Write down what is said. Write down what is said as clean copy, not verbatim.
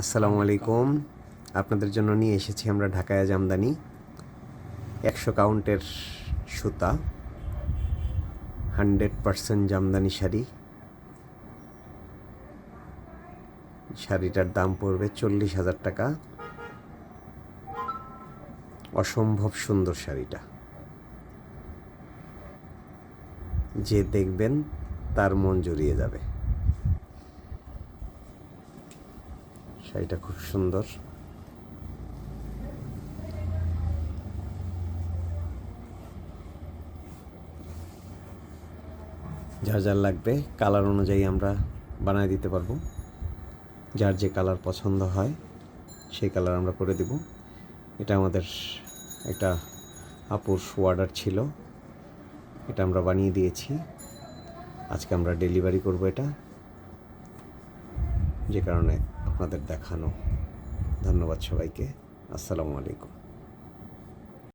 আসসালামু আলাইকুম। আপনাদের জন্য নিয়ে এসেছি আমরা ঢাকায়া জামদানি 100 কাউন্টের সুতা 100% জামদানি শাড়ি। শাড়িটার দাম পড়বে 40,000 টাকা। অসম্ভব সুন্দর শাড়িটা, যে দেখবেন তার মন জুড়িয়ে যাবে। শাড়িটা খুব সুন্দর। যার যার লাগবে কালার অনুযায়ী আমরা বানায় দিতে পারবো। যার যে কালার পছন্দ হয় সেই কালার আমরা করে দেব। এটা আমাদের একটা আপুর অর্ডার ছিল, এটা আমরা বানিয়ে দিয়েছি। আজকে আমরা ডেলিভারি করব এটা, যে কারণে আপনাদের দেখানো। ধন্যবাদ সবাইকে। আসসালামু আলাইকুম।